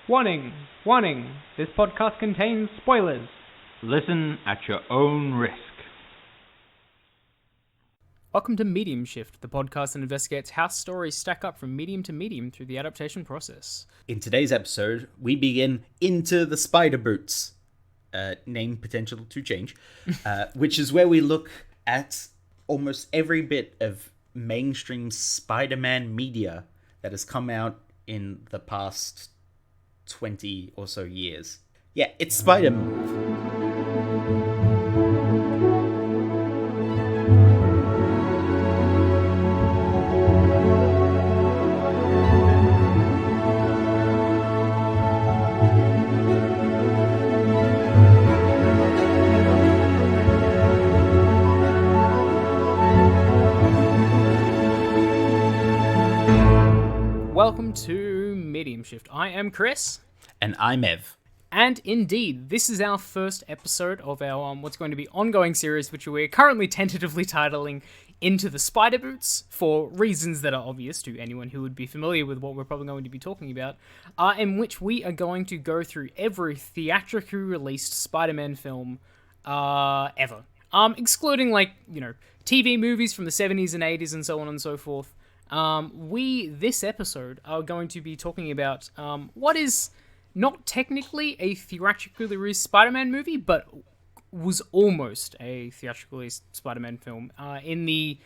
Warning! Warning! This podcast contains spoilers. Listen at your own risk. Welcome to Medium Shift, the podcast that investigates how stories stack up from medium to medium through the adaptation process. In today's episode, we begin Into the Spiderboots, name potential to change, which is where we look at almost every bit of mainstream Spider-Man media that has come out in the past 20 or so years. Yeah, it's Spider-Man. Welcome to Medium Shift. I am Chris. And I'm Ev. And indeed, this is our first episode of our what's going to be ongoing series, which we're currently tentatively titling Into the Spiderboots, for reasons that are obvious to anyone who would be familiar with what we're probably going to be talking about, in which we are going to go through every theatrically released Spider-Man film ever. Excluding, TV movies from the 70s and 80s and so on and so forth. This episode, are going to be talking about what is not technically a theatrically released Spider-Man movie, but was almost a theatrically released Spider-Man film. In the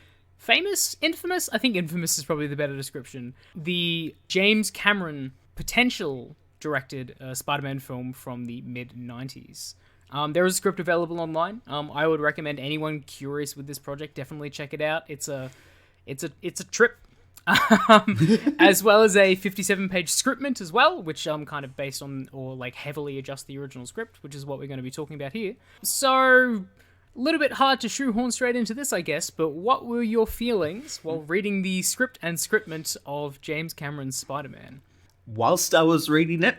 infamous, I think infamous is probably the better description, the James Cameron potential directed Spider-Man film from the mid-90s. There is a script available online. I would recommend anyone curious with this project definitely check it out. It's a trip. As well as a 57-page scriptment as well, which kind of based on or heavily adjust the original script, which is what we're going to be talking about here. So, a little bit hard to shoehorn straight into this, I guess, but what were your feelings while reading the script and scriptment of James Cameron's Spider-Man? Whilst I was reading it,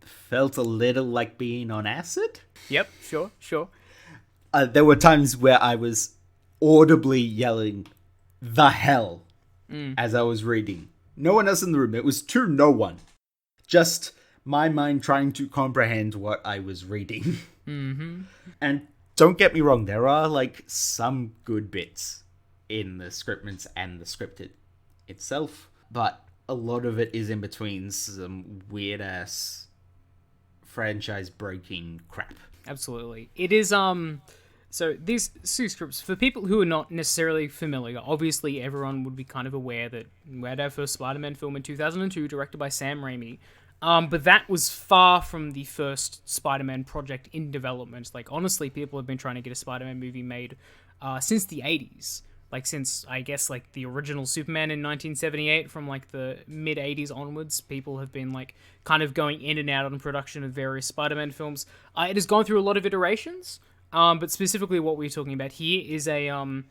felt a little like being on acid. Yep, sure. There were times where I was audibly yelling, "The hell!" as I was reading. No one else in the room. It was to no one. Just my mind trying to comprehend what I was reading. Mm-hmm. And don't get me wrong, there are some good bits in the scriptments and the script itself, but a lot of it is in between some weird ass franchise breaking crap. Absolutely. It is So these two scripts, for people who are not necessarily familiar, obviously everyone would be kind of aware that we had our first Spider-Man film in 2002, directed by Sam Raimi. But that was far from the first Spider-Man project in development. Honestly, people have been trying to get a Spider-Man movie made since the 80s. Since, I guess, the original Superman in 1978, from, the mid-80s onwards, people have been, kind of going in and out on production of various Spider-Man films. It has gone through a lot of iterations. But specifically what we're talking about here is a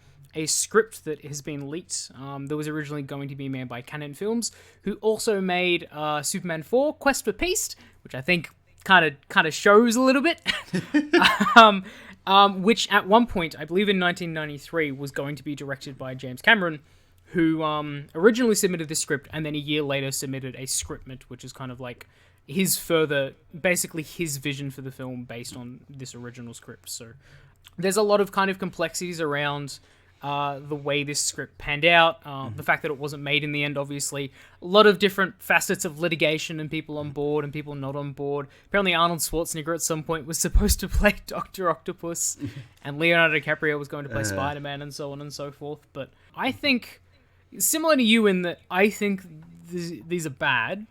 script that has been leaked, that was originally going to be made by Canon Films, who also made Superman 4, Quest for Peace, which I think kind of shows a little bit, which at one point, I believe in 1993, was going to be directed by James Cameron, who originally submitted this script and then a year later submitted a scriptment, which is kind of basically his vision for the film based on this original script. So there's a lot of kind of complexities around the way this script panned out, the fact that it wasn't made in the end, obviously. A lot of different facets of litigation and people on board and people not on board. Apparently Arnold Schwarzenegger at some point was supposed to play Dr. Octopus and Leonardo DiCaprio was going to play Spider-Man and so on and so forth. But I think, similar to you in that I think these are bad,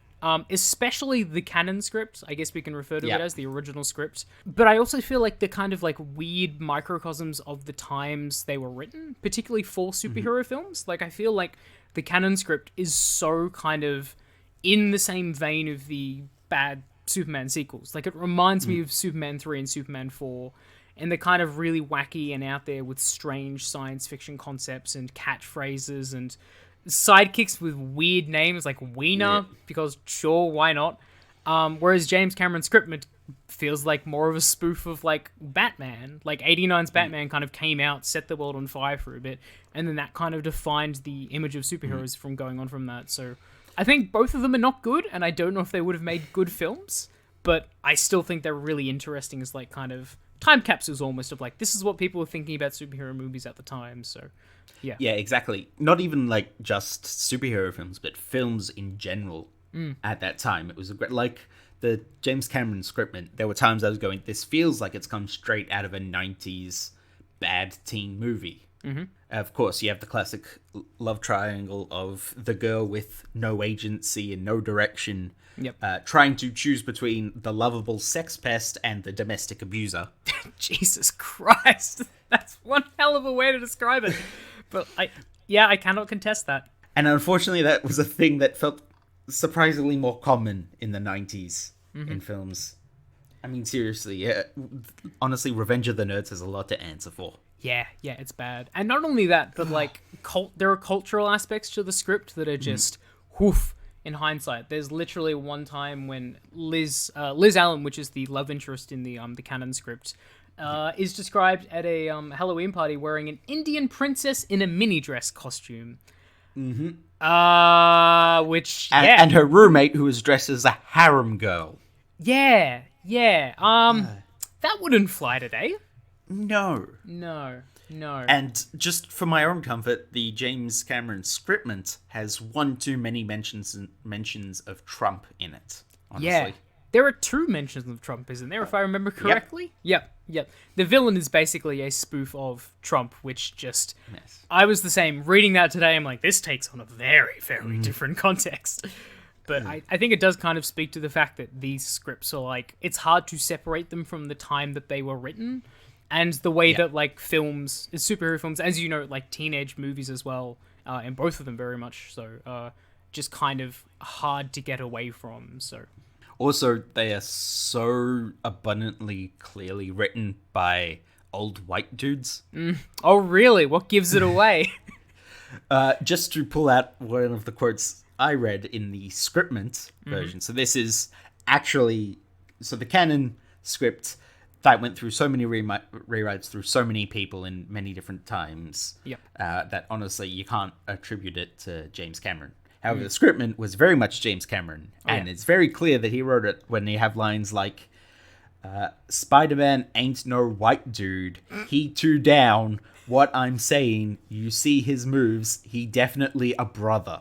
especially the Canon script, I guess we can refer to it as the original script. But I also feel like they're kind of weird microcosms of the times they were written, particularly for superhero films. I feel like the Canon script is so kind of in the same vein of the bad Superman sequels. It reminds me of Superman 3 and Superman 4, and they're kind of really wacky and out there with strange science fiction concepts and catchphrases and sidekicks with weird names like Wiener, because sure, why not? Whereas James Cameron's scriptment feels like more of a spoof of Batman. 89's Batman kind of came out, set the world on fire for a bit, and then that kind of defined the image of superheroes from going on from that. So I think both of them are not good, and I don't know if they would have made good films, but I still think they're really interesting as like kind of time capsules almost of like, this is what people were thinking about superhero movies at the time, so yeah. Yeah, exactly. Not even like just superhero films, but films in general at that time. It was a great, like the James Cameron scriptment. There were times I was going, this feels like it's come straight out of a 90s bad teen movie. Mm-hmm. Of course, you have the classic love triangle of the girl with no agency and no direction, trying to choose between the lovable sex pest and the domestic abuser. Jesus Christ. That's one hell of a way to describe it. But I cannot contest that. And unfortunately, that was a thing that felt surprisingly more common in the 90s in films. I mean, seriously, honestly, Revenge of the Nerds has a lot to answer for. Yeah, it's bad. And not only that, but like there are cultural aspects to the script that are just whoof in hindsight. There's literally one time when Liz Allen, which is the love interest in the Canon script, is described at a Halloween party wearing an Indian princess in a mini dress costume. Mm-hmm. And her roommate, who was dressed as a harem girl. Yeah. That wouldn't fly today. No. And just for my own comfort, the James Cameron scriptment has one too many mentions of Trump in it, honestly. Yeah. There are 2 mentions of Trump, isn't there, if I remember correctly? Yep. The villain is basically a spoof of Trump, which just... Yes. I was the same. Reading that today, I'm like, this takes on a very, very different context. But I think it does kind of speak to the fact that these scripts are like... It's hard to separate them from the time that they were written, and the way that, like, films... Superhero films, as you know, like, teenage movies as well, and both of them very much so, just kind of hard to get away from, so... Also, they are so abundantly clearly written by old white dudes. Oh, really? What gives it away? Just to pull out one of the quotes I read in the scriptment version. So this is actually... So the Canon script that went through so many rewrites through so many people in many different times that honestly you can't attribute it to James Cameron. However, the scriptment was very much James Cameron, and it's very clear that he wrote it when you have lines like, Spider-Man ain't no white dude, he too down, what I'm saying, you see his moves, he definitely a brother.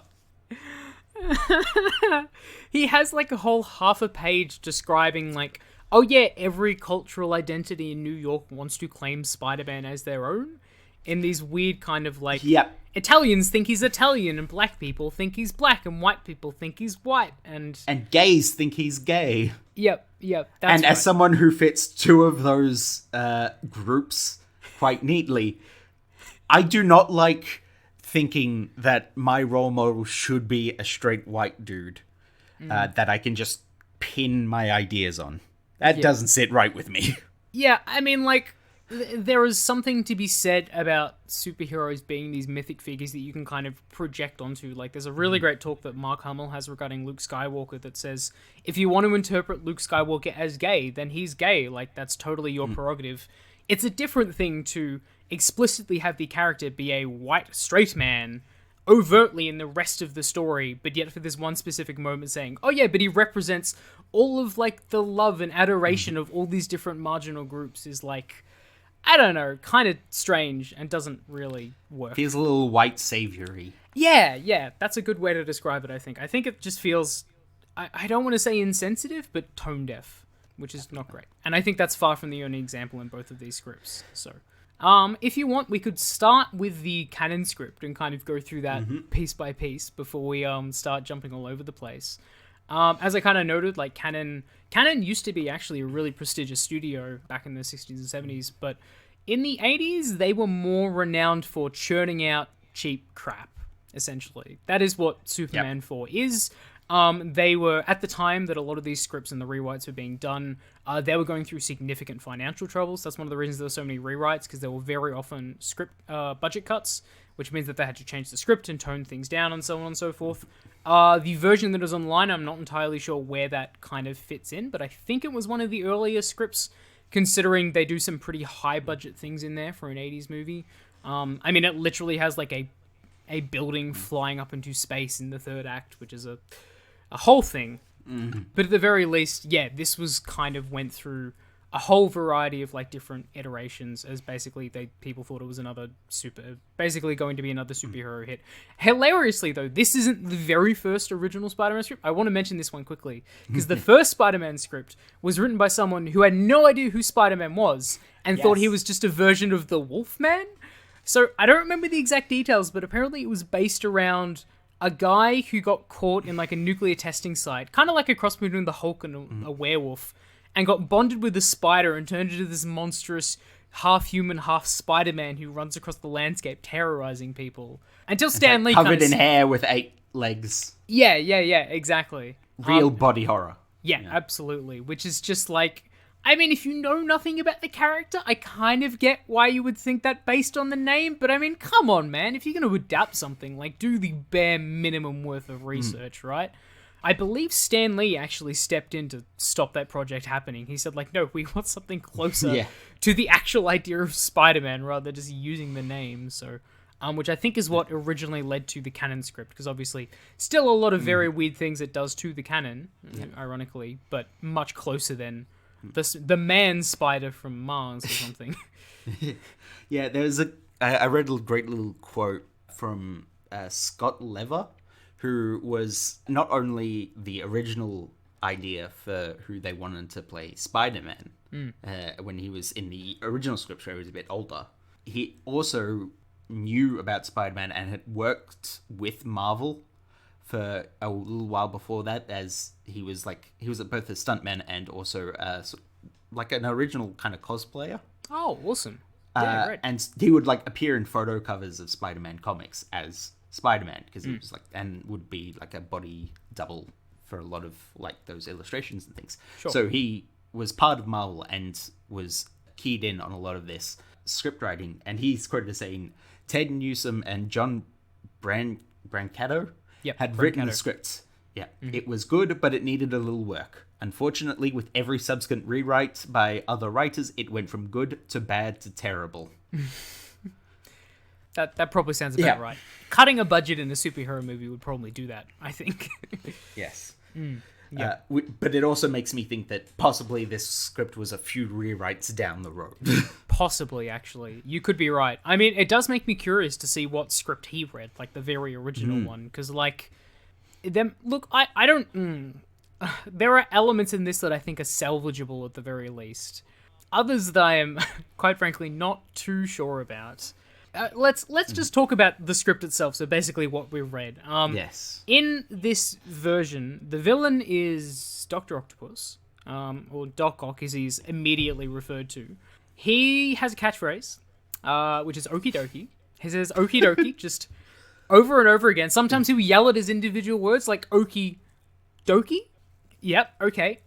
He has like a whole half a page describing like, oh yeah, every cultural identity in New York wants to claim Spider-Man as their own, in these weird kind of like... Italians think he's Italian, and black people think he's black, and white people think he's white, and gays think he's gay. Yep, that's as someone who fits 2 of those groups quite neatly, I do not like thinking that my role model should be a straight white dude that I can just pin my ideas on. That doesn't sit right with me. Yeah, I mean, like... There is something to be said about superheroes being these mythic figures that you can kind of project onto. Like, there's a really great talk that Mark Hamill has regarding Luke Skywalker that says, if you want to interpret Luke Skywalker as gay, then he's gay. Like, that's totally your prerogative. It's a different thing to explicitly have the character be a white, straight man overtly in the rest of the story, but yet for this one specific moment saying, oh yeah, but he represents all of, like, the love and adoration of all these different marginal groups is, like... I don't know, kind of strange and doesn't really work. Feels a little white saviour-y. Yeah, that's a good way to describe it, I think. I think it just feels, I don't want to say insensitive, but tone deaf, which is not great. And I think that's far from the only example in both of these scripts. So, if you want, we could start with the Canon script and kind of go through that piece by piece before we start jumping all over the place. As I kind of noted, like Canon used to be actually a really prestigious studio back in the 60s and 70s, but in the 80s, they were more renowned for churning out cheap crap, essentially. That is what Superman 4 is. They were, at the time that a lot of these scripts and the rewrites were being done, they were going through significant financial troubles. That's one of the reasons there were so many rewrites, because there were very often script budget cuts, which means that they had to change the script and tone things down and so on and so forth. The version that is online, I'm not entirely sure where that kind of fits in, but I think it was one of the earlier scripts, considering they do some pretty high budget things in there for an 80s movie. I mean, it literally has like a a building flying up into space in the third act, which is a whole thing. But at the very least, yeah, this was kind of went through a whole variety of like different iterations, as basically people thought it was basically going to be another superhero hit. Hilariously though, this isn't the very first original Spider-Man script. I want to mention this one quickly, because the first Spider-Man script was written by someone who had no idea who Spider-Man was and thought he was just a version of the Wolfman. So I don't remember the exact details, but apparently it was based around a guy who got caught in like a nuclear testing site, kind of like a cross between the Hulk and a werewolf, and got bonded with a spider and turned into this monstrous half-human, half-Spider-Man who runs across the landscape terrorizing people. Until Stan Lee covered in hair with 8 legs. Yeah, exactly. Real body horror. Yeah, absolutely. Which is just like... I mean, if you know nothing about the character, I kind of get why you would think that based on the name, but I mean, come on, man. If you're going to adapt something, like, do the bare minimum worth of research, right? I believe Stan Lee actually stepped in to stop that project happening. He said, like, no, we want something closer to the actual idea of Spider-Man rather than just using the name. So, which I think is what originally led to the Canon script, because obviously still a lot of very weird things it does to the Canon, ironically, but much closer than the man spider from Mars or something. Yeah, there's I read a great little quote from Scott Lever, who was not only the original idea for who they wanted to play Spider-Man when he was in the original script show, he was a bit older. He also knew about Spider-Man and had worked with Marvel for a little while before that, as he was both a stuntman and also like an original kind of cosplayer. Oh, awesome. Yeah, great. And he would like appear in photo covers of Spider-Man comics as Spider-Man, because he was like, and would be like a body double for a lot of like those illustrations and things. Sure. So he was part of Marvel and was keyed in on a lot of this script writing, and he's quoted as saying Ted Newsom and John Brancato had written the script. Yeah, it was good, but it needed a little work. Unfortunately, with every subsequent rewrite by other writers, it went from good to bad to terrible. That probably sounds about right. Cutting a budget in a superhero movie would probably do that, I think. Yes. But it also makes me think that possibly this script was a few rewrites down the road. Possibly, actually. You could be right. I mean, it does make me curious to see what script he read, like the very original one, because, like, I don't... there are elements in this that I think are salvageable at the very least. Others that I am, quite frankly, not too sure about. Let's just talk about the script itself, so basically what we've read. Yes. In this version, the villain is Dr. Octopus, or Doc Ock as he's immediately referred to. He has a catchphrase, which is okie dokie. He says okie dokie just over and over again. Sometimes he'll yell at his individual words like okie dokie. Yep, okay.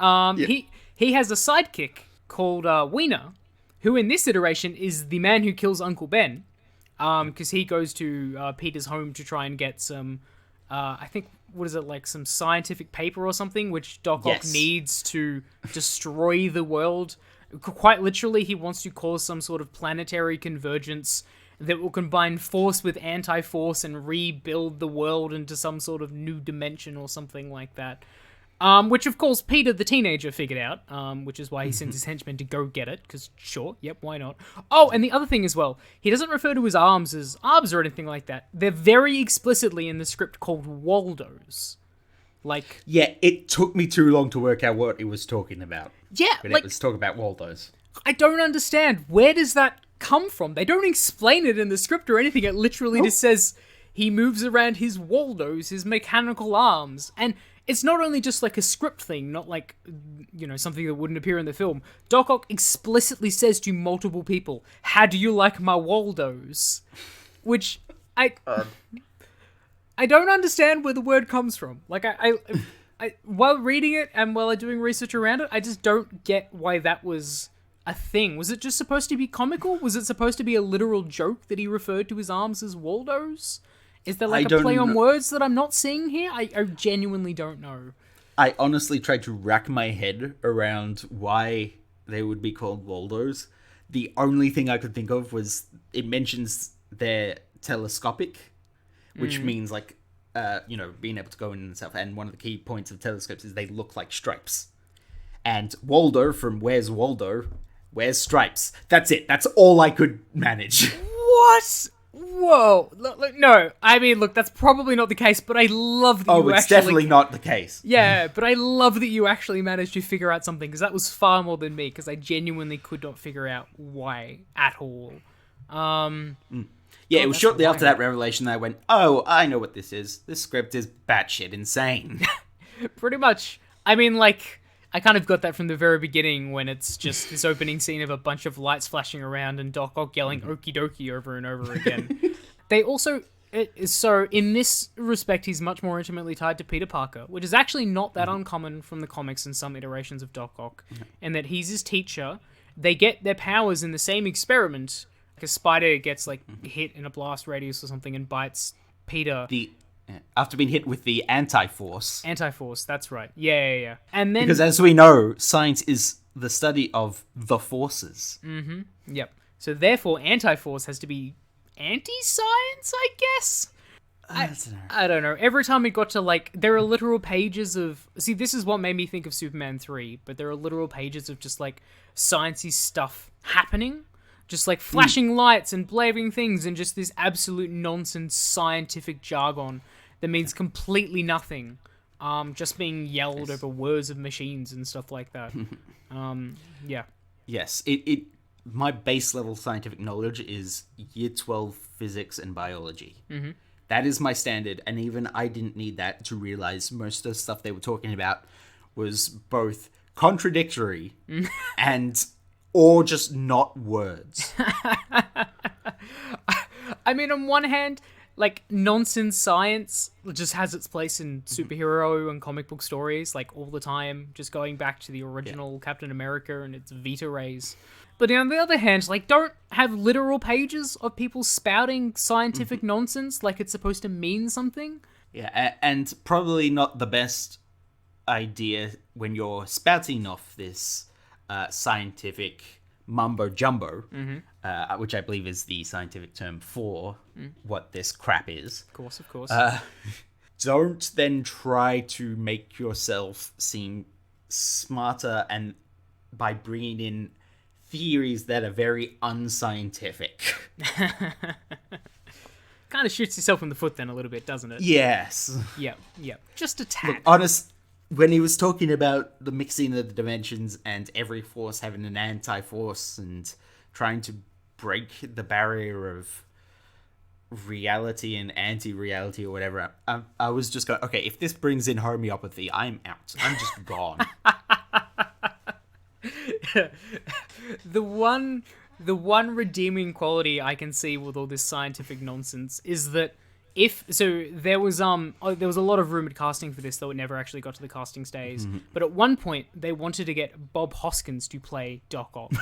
He has a sidekick called Wiener, who in this iteration is the man who kills Uncle Ben. Because he goes to Peter's home to try and get some, I think, what is it, like some scientific paper or something, which Doc Ock needs to destroy the world. Quite literally, he wants to cause some sort of planetary convergence that will combine force with anti-force and rebuild the world into some sort of new dimension or something like that. Which, of course, Peter the teenager figured out, which is why he sends his henchmen to go get it, because sure, yep, why not? Oh, and the other thing as well, he doesn't refer to his arms as arms or anything like that. They're very explicitly in the script called Waldos. Like... Yeah, it took me too long to work out what he was talking about. Yeah, but it was talking about Waldos. I don't understand. Where does that come from? They don't explain it in the script or anything. It literally just says he moves around his Waldos, his mechanical arms, and... It's not only just like a script thing, not like, you know, something that wouldn't appear in the film. Doc Ock explicitly says to multiple people, "How do you like my Waldos?" Which I don't understand where the word comes from. Like I while reading it and while doing research around it, I just don't get why that was a thing. Was it just supposed to be comical? Was it supposed to be a literal joke that he referred to his arms as Waldos? Is there like a play on words that I'm not seeing here? I genuinely don't know. I honestly tried to rack my head around why they would be called Waldos. The only thing I could think of was it mentions they're telescopic. which means like being able to go in and stuff. And one of the key points of telescopes is they look like stripes. And Waldo from Where's Waldo wears stripes. That's it. That's all I could manage. What? Whoa. Look, no. I mean, look, that's probably not the case, but I love that it's definitely not the case. Yeah, but I love that you actually managed to figure out something, because that was far more than me, because I genuinely could not figure out why at all. Yeah, it was shortly after that revelation that I went, oh, I know what this is. This script is batshit insane. Pretty much. I mean, like, I kind of got that from the very beginning, when it's just this opening scene of a bunch of lights flashing around and Doc Ock yelling okie dokie over and over again. They also... So, in this respect, he's much more intimately tied to Peter Parker, which is actually not that uncommon from the comics and some iterations of Doc Ock, and that he's his teacher. They get their powers in the same experiment. Like a spider gets, like, hit in a blast radius or something and bites Peter. After being hit with the anti-force. Anti-force, that's right. Yeah. And then... Because as we know, science is the study of the forces. Yep. So therefore, anti-force has to be anti-science, I guess? I don't know. Every time it got to, like, there are literal pages of... See, this is what made me think of Superman 3, but there are literal pages of just, like, sciencey stuff happening. Just, like, flashing lights and blaving things and just this absolute nonsense scientific jargon that means completely nothing. Just being yelled over words of machines and stuff like that. Yeah. Yes, my base level scientific knowledge is year 12 physics and biology. That is my standard, and even I didn't need that to realize most of the stuff they were talking about was both contradictory and or just not words. I mean, on one hand, like, nonsense science just has its place in superhero and comic book stories, like, all the time, just going back to the original Captain America and its Vita rays. But on the other hand, like, don't have literal pages of people spouting scientific nonsense like it's supposed to mean something. Yeah, and probably not the best idea when you're spouting off this scientific mumbo-jumbo, which I believe is the scientific term for what this crap is. Of course. Don't then try to make yourself seem smarter and by bringing in theories that are very unscientific. Kind of shoots yourself in the foot then a little bit, doesn't it? Yes. Yep. Just a tad. Look, when he was talking about the mixing of the dimensions and every force having an anti-force and trying to break the barrier of reality and anti-reality or whatever, I was just going, okay, if this brings in homeopathy, I'm out. I'm just gone. The one redeeming quality I can see with all this scientific nonsense is that there was a lot of rumored casting for this, though it never actually got to the casting stage. But at one point they wanted to get Bob Hoskins to play Doc Ock.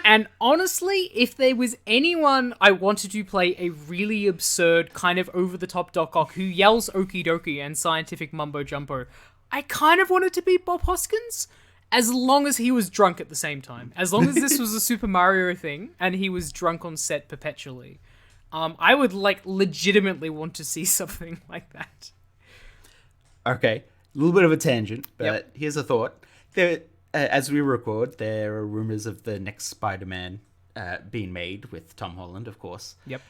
And honestly, if there was anyone I wanted to play a really absurd, kind of over-the-top Doc Ock who yells okie dokie and scientific mumbo-jumbo, I kind of wanted to be Bob Hoskins, as long as he was drunk at the same time. As long as this was a Super Mario thing, and he was drunk on set perpetually. I would, like, legitimately want to see something like that. Okay, a little bit of a tangent, but here's a thought. As we record, there are rumors of the next Spider-Man being made with Tom Holland, of course. Yep.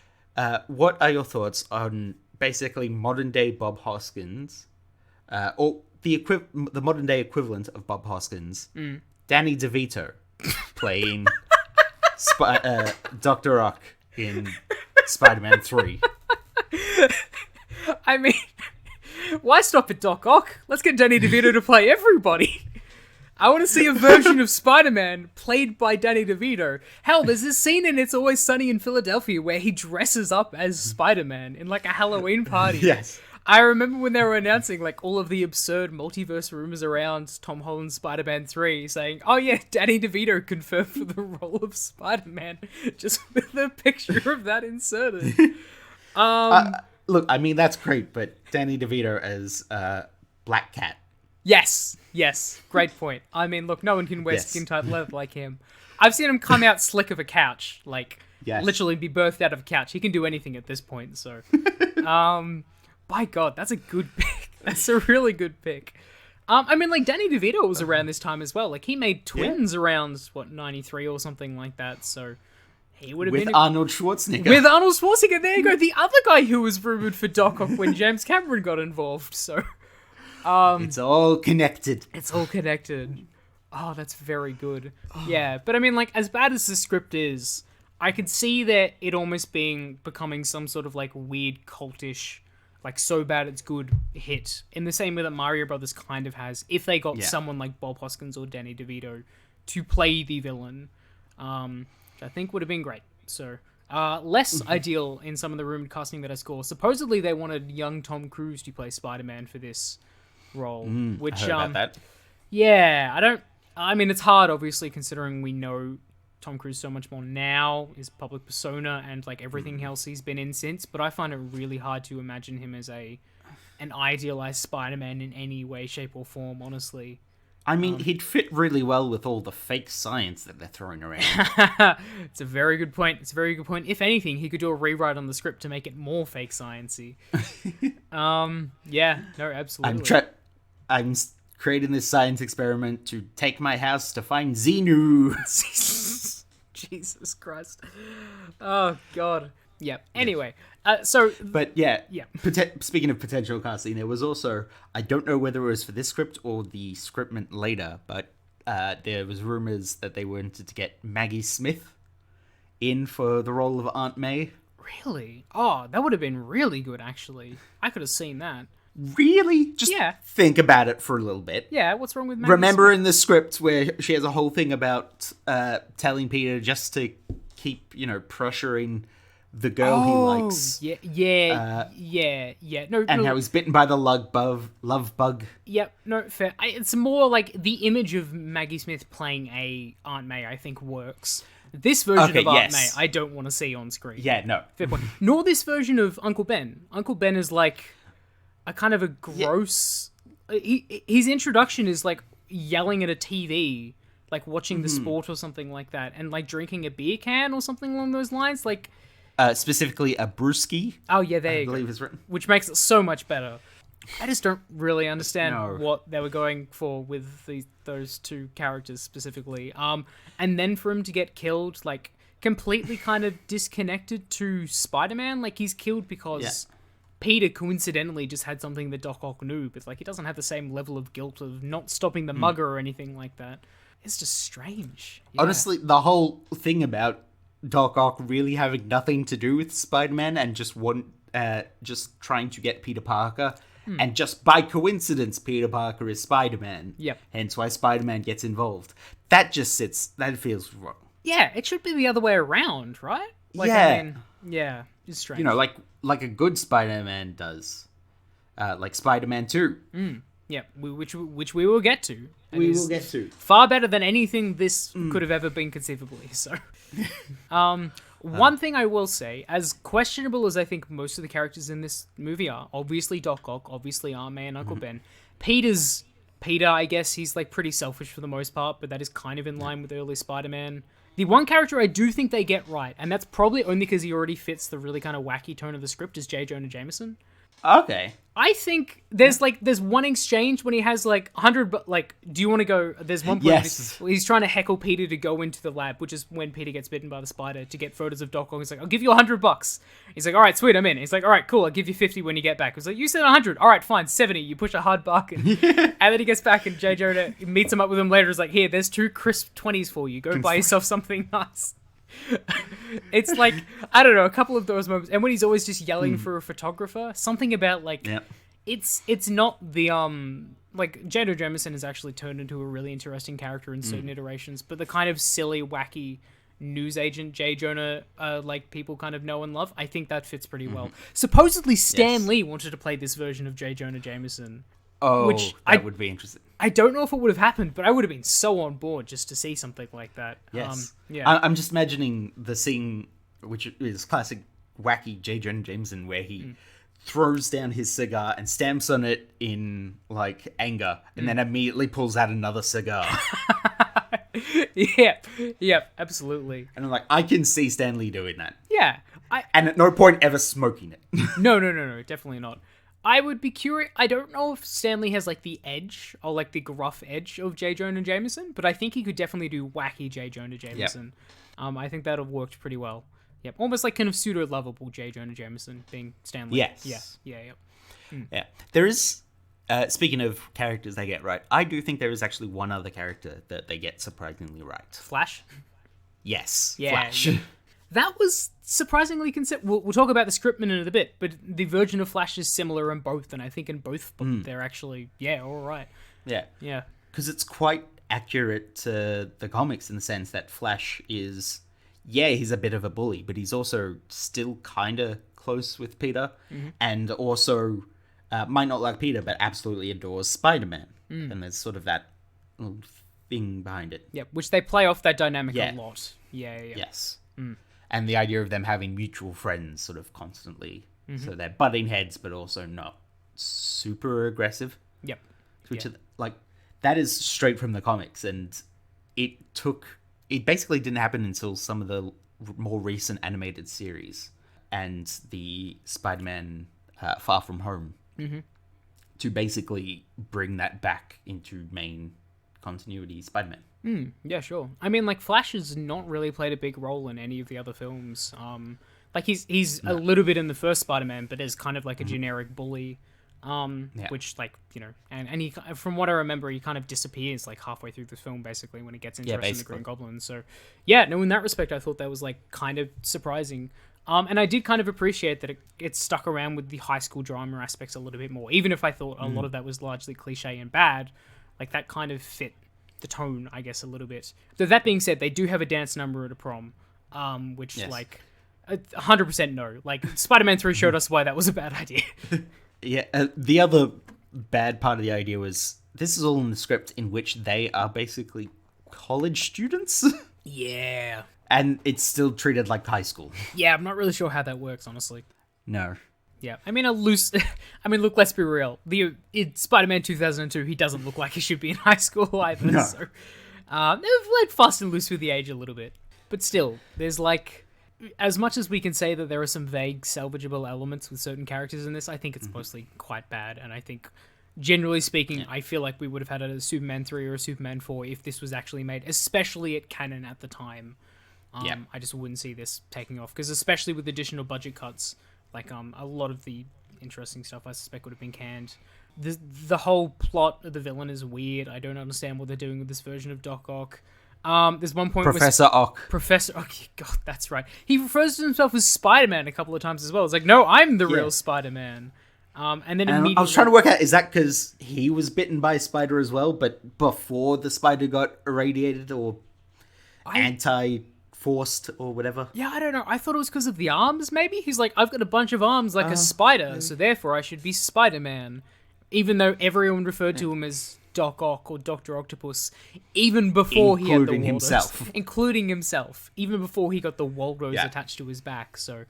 What are your thoughts on basically modern-day Bob Hoskins, or the modern-day equivalent of Bob Hoskins, Danny DeVito, playing Dr. Ock in Spider-Man 3? I mean, why stop at Doc Ock? Let's get Danny DeVito to play everybody. I want to see a version of Spider-Man played by Danny DeVito. Hell, there's this scene in It's Always Sunny in Philadelphia where he dresses up as Spider-Man in, like, a Halloween party. Yes. I remember when they were announcing, like, all of the absurd multiverse rumors around Tom Holland's Spider-Man 3, saying, oh yeah, Danny DeVito confirmed for the role of Spider-Man, just with a picture of that inserted. Look, I mean, that's great, but Danny DeVito as Black Cat. Yes, great point. I mean, look, no one can wear skin-tight leather like him. I've seen him come out slick of a couch, like, Yes. literally be birthed out of a couch. He can do anything at this point. So, by God, that's a good pick. That's a really good pick. I mean, like, Danny DeVito was around this time as well. Like, he made Twins around, 93 or something like that, so he would have been... With Arnold Schwarzenegger. With Arnold Schwarzenegger, there you go. The other guy who was rumoured for Doc Ock when James Cameron got involved, so... It's all connected. It's all connected. Oh, that's very good. Yeah, but I mean, like, as bad as the script is, I could see that it almost becoming some sort of, like, weird cultish... like, so bad it's good hit. In the same way that Mario Brothers kind of has, if they got someone like Bob Hoskins or Danny DeVito to play the villain, which I think would have been great. So, less ideal in some of the rumored casting that I saw. Supposedly they wanted young Tom Cruise to play Spider-Man for this role. Which, I heard about that. Yeah, I mean, it's hard, obviously, considering we know Tom Cruise so much more now, his public persona, and like everything else he's been in since, but I find it really hard to imagine him as an idealized Spider-Man in any way, shape, or form, honestly. I mean, he'd fit really well with all the fake science that they're throwing around. It's a very good point. If anything, he could do a rewrite on the script to make it more fake sciencey. Yeah, no, absolutely. I'm creating this science experiment to take my house to find Xenu. Jesus Christ. Oh, God. Yeah. Anyway, But yeah. Speaking of potential casting, there was also, I don't know whether it was for this script or the scriptment later, but there was rumors that they wanted to get Maggie Smith in for the role of Aunt May. Really? Oh, that would have been really good, actually. I could have seen that. Really? Just think about it for a little bit. Yeah, what's wrong with Maggie Remember Smith? in the script where she has a whole thing about telling Peter just to keep, pressuring the girl he likes. Yeah. No, and how he's bitten by the love bug. Yep, no, fair. It's more like the image of Maggie Smith playing a Aunt May, I think, works. This version of Aunt May, I don't want to see on screen. Yeah, no. Fair point. Nor this version of Uncle Ben. Uncle Ben is like a kind of a gross... His introduction is like yelling at a TV, like watching the sport or something like that, and like drinking a beer can or something along those lines. Like, specifically a brewski. Oh yeah, there you go. I believe is written. Which makes it so much better. I just don't really understand what they were going for with those two characters specifically. And then for him to get killed, like completely kind of disconnected to Spider-Man, like he's killed because Peter coincidentally just had something that Doc Ock knew, but like he doesn't have the same level of guilt of not stopping the mugger or anything like that. It's just strange. Yeah. Honestly, the whole thing about Doc Ock really having nothing to do with Spider-Man and just trying to get Peter Parker, and just by coincidence, Peter Parker is Spider-Man. Yep. Hence why Spider-Man gets involved. That feels wrong. Yeah, it should be the other way around, right? Like, yeah. I mean, yeah, it's strange. Like a good Spider-Man does. Like Spider-Man 2. Yeah, which we will get to. We will get to. Far better than anything this could have ever been conceivably, so... One thing I will say, as questionable as I think most of the characters in this movie are, obviously Doc Ock, obviously Aunt May and Uncle Ben, Peter, I guess he's like pretty selfish for the most part, but that is kind of in line with early Spider-Man. The one character I do think they get right, and that's probably only because he already fits the really kind of wacky tone of the script, is J. Jonah Jameson. Okay. I think there's one exchange when he has like 100, do you want to go? There's one point where he's trying to heckle Peter to go into the lab, which is when Peter gets bitten by the spider, to get photos of Doc Ock. He's like, I'll give you $100. He's like, all right, sweet, I'm in. He's like, all right, cool, I'll give you 50 when you get back. He's like, you said 100. All right, fine, 70. You push a hard bargain. And then he gets back and J. Jonah meets him up with him later. He's like, here, there's 2 crisp 20s for you. Go buy yourself something nice. It's like, I don't know, a couple of those moments. And when he's always just yelling for a photographer, something about like, it's not the, like, Jonah Jameson has actually turned into a really interesting character in certain iterations, but the kind of silly, wacky newsagent J. Jonah, like, people kind of know and love, I think that fits pretty well. Supposedly Stan Lee wanted to play this version of J. Jonah Jameson. Oh, that would be interesting. I don't know if it would have happened, but I would have been so on board just to see something like that. Yes. Yeah. I'm just imagining the scene, which is classic wacky J. Jonah Jameson, where he throws down his cigar and stamps on it in, like, anger, and then immediately pulls out another cigar. Yep, absolutely. And I'm like, I can see Stan Lee doing that. Yeah, And at no point ever smoking it. no, definitely not. I would be curious. I don't know if Stanley has like the edge or like the gruff edge of J. Jonah Jameson, but I think he could definitely do wacky J. Jonah Jameson. Yep. I think that have worked pretty well. Yep, almost like kind of pseudo lovable J. Jonah Jameson being Stanley. Yes. Yep. Yeah. There is, speaking of characters they get right, I do think there is actually one other character that they get surprisingly right. Flash. Yes. Yeah. Flash. Yeah. That was surprisingly consistent. We'll talk about the scriptment in a bit, but the version of Flash is similar in both, and I think in both they're actually, all right. Yeah. Yeah. Because it's quite accurate to the comics in the sense that Flash is, he's a bit of a bully, but he's also still kind of close with Peter, and also might not like Peter, but absolutely adores Spider-Man. And there's sort of that little thing behind it. Yeah, which they play off that dynamic a lot. Yeah. Yes. And the idea of them having mutual friends sort of constantly. So they're butting heads, but also not super aggressive. Yep. Which that is straight from the comics. And it basically didn't happen until some of the more recent animated series and the Spider-Man Far From Home to basically bring that back into main continuity Spider-Man. Yeah, sure. I mean, like, Flash has not really played a big role in any of the other films. Like, he's a little bit in the first Spider-Man, but is kind of like a generic bully. Which, like, and he, from what I remember, he kind of disappears, like, halfway through the film, basically, when he gets interested in the Green Goblin. So, in that respect, I thought that was, like, kind of surprising. And I did kind of appreciate that it stuck around with the high school drama aspects a little bit more, even if I thought a lot of that was largely cliche and bad. Like, that kind of fit the tone, I guess, a little bit. Though that being said, they do have a dance number at a prom, which, like, 100% no. Like, Spider-Man 3 showed us why that was a bad idea. The other bad part of the idea was, this is all in the script in which they are basically college students. Yeah. And it's still treated like high school. Yeah, I'm not really sure how that works, honestly. No. Yeah, I mean, look, let's be real. In Spider-Man 2002, he doesn't look like he should be in high school either. No. So, they've played fast and loose with the age a little bit. But still, there's like, as much as we can say that there are some vague salvageable elements with certain characters in this, I think it's mostly quite bad. And I think, generally speaking, I feel like we would have had a Superman 3 or a Superman 4 if this was actually made, especially at Canon at the time. I just wouldn't see this taking off. Because especially with additional budget cuts, like, a lot of the interesting stuff I suspect would have been canned. The whole plot of the villain is weird. I don't understand what they're doing with this version of Doc Ock. There's one point Professor Ock. Professor Ock, God, that's right. He refers to himself as Spider-Man a couple of times as well. It's like, no, I'm the real Spider-Man. And then immediately... I was trying to work out, is that because he was bitten by a spider as well, but before the spider got irradiated or anti-forced or whatever? Yeah, I don't know. I thought it was because of the arms, maybe? He's like, I've got a bunch of arms like a spider, so therefore I should be Spider-Man. Even though everyone referred to him as Doc Ock or Dr. Octopus, even before he had the Waldos. Himself. Including himself. Even before he got the Waldos attached to his back. So,